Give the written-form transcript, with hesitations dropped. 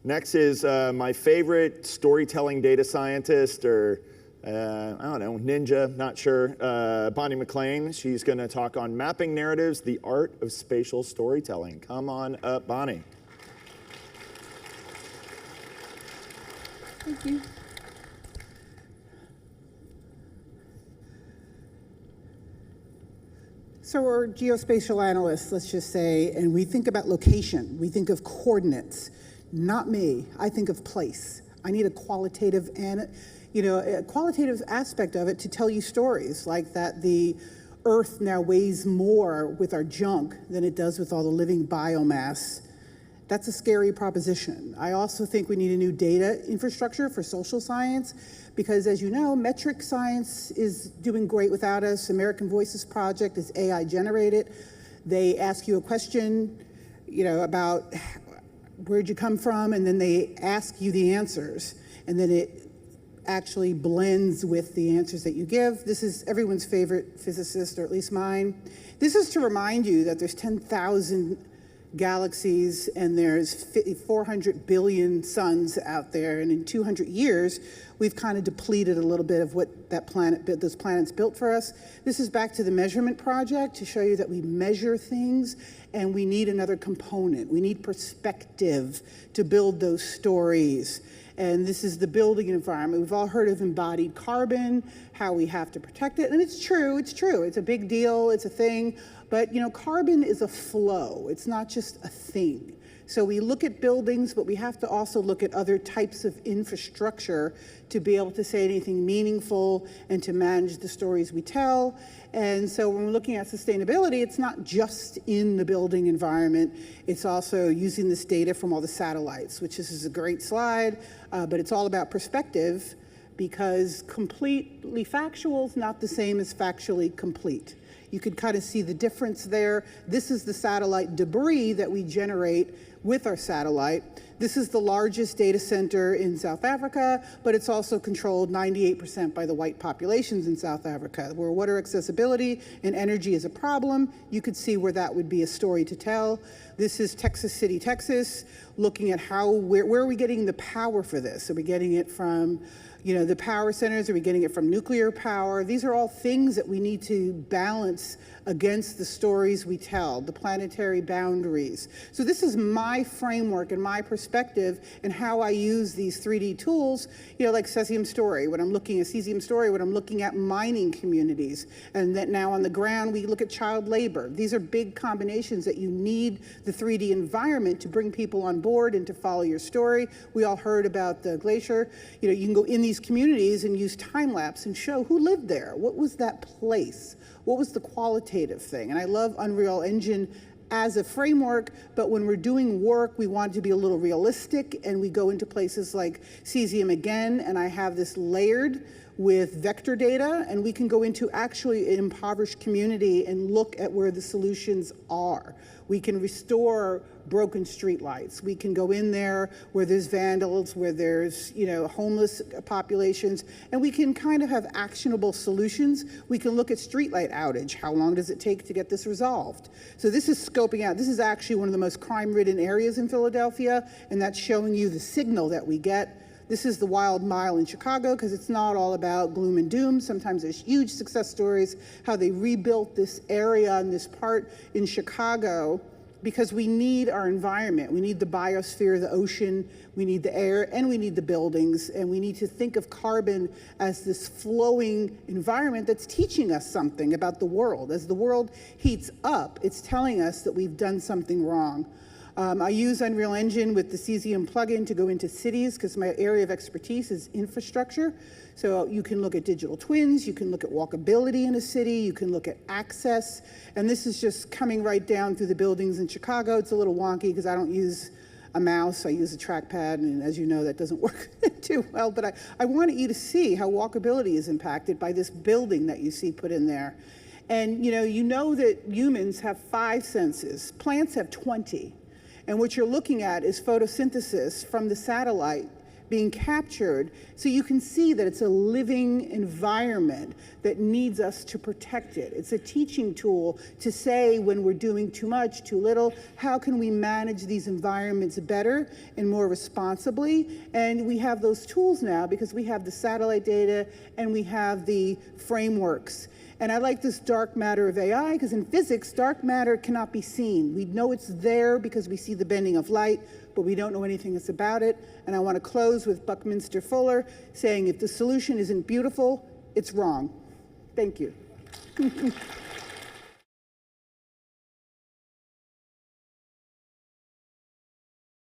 Next is my favorite storytelling data scientist, or I don't know, ninja, not sure, Bonnie McLean. She's going to talk on mapping narratives, the art of spatial storytelling. Come on up, Bonnie. Thank you. So we're geospatial analysts, let's just say, and we think about location. We think of coordinates. Not me. I think of place. I need a qualitative and, a qualitative aspect of it to tell you stories, like that the Earth now weighs more with our junk than it does with all the living biomass. That's a scary proposition. I also think we need a new data infrastructure for social science, because as you know, metric science is doing great without us. American Voices Project is AI generated. They ask you a question, about where'd you come from, and then they ask you the answers, and then it actually blends with the answers that you give. This is everyone's favorite physicist, or at least mine. This is to remind you that there's 10,000 galaxies and there's 400 billion suns out there, and in 200 years we've kind of depleted a little bit of what those planets built for us. This is back to the measurement project to show you that we measure things, and we need another component. We need perspective to build those stories. And this is the building environment. We've all heard of embodied carbon, how we have to protect it. And it's true. It's a big deal, it's a thing. But carbon is a flow. It's not just a thing. So we look at buildings, but we have to also look at other types of infrastructure to be able to say anything meaningful and to manage the stories we tell. And so when we're looking at sustainability, it's not just in the building environment. It's also using this data from all the satellites, which this is a great slide, but it's all about perspective, because completely factual is not the same as factually complete. You could kind of see the difference there. This is the satellite debris that we generate with our satellite. This is the largest data center in South Africa, but it's also controlled 98% by the white populations in South Africa, where water accessibility and energy is a problem. You could see where that would be a story to tell. This is Texas City, Texas, looking at where are we getting the power for this? Are we getting it from the power centers? Are we getting it from nuclear power? These are all things that we need to balance against the stories we tell, the planetary boundaries. So this is my framework and my perspective and how I use these 3D tools, like Cesium Story, when I'm looking at mining communities. And that now on the ground, we look at child labor. These are big combinations that you need the 3D environment to bring people on board and to follow your story. We all heard about the glacier. You can go in these communities and use time lapse and show who lived there. What was that place? What was the qualitative thing? And I love Unreal Engine as a framework, but when we're doing work, we want it to be a little realistic, and we go into places like Cesium again, and I have this layered with vector data, and we can go into actually an impoverished community and look at where the solutions are. We can restore broken streetlights. We can go in there where there's vandals, where there's homeless populations, and we can kind of have actionable solutions. We can look at streetlight outage. How long does it take to get this resolved? So this is scoping out. This is actually one of the most crime-ridden areas in Philadelphia, and that's showing you the signal that we get. This is the Wild Mile in Chicago, because it's not all about gloom and doom. Sometimes there's huge success stories, how they rebuilt this area and this part in Chicago, because we need our environment. We need the biosphere, the ocean, we need the air, and we need the buildings, and we need to think of carbon as this flowing environment that's teaching us something about the world. As the world heats up, it's telling us that we've done something wrong. I use Unreal Engine with the Cesium plugin to go into cities, because my area of expertise is infrastructure. So you can look at digital twins, you can look at walkability in a city, you can look at access. And this is just coming right down through the buildings in Chicago. It's a little wonky because I don't use a mouse, I use a trackpad, and as you know, that doesn't work too well. But I wanted you to see how walkability is impacted by this building that you see put in there. And you know that humans have 5 senses, plants have 20. And what you're looking at is photosynthesis from the satellite being captured. So you can see that it's a living environment that needs us to protect it. It's a teaching tool to say when we're doing too much, too little, how can we manage these environments better and more responsibly? And we have those tools now because we have the satellite data and we have the frameworks. And I like this dark matter of AI because in physics, dark matter cannot be seen. We know it's there because we see the bending of light, but we don't know anything else about it. And I want to close with Buckminster Fuller saying, if the solution isn't beautiful, it's wrong. Thank you.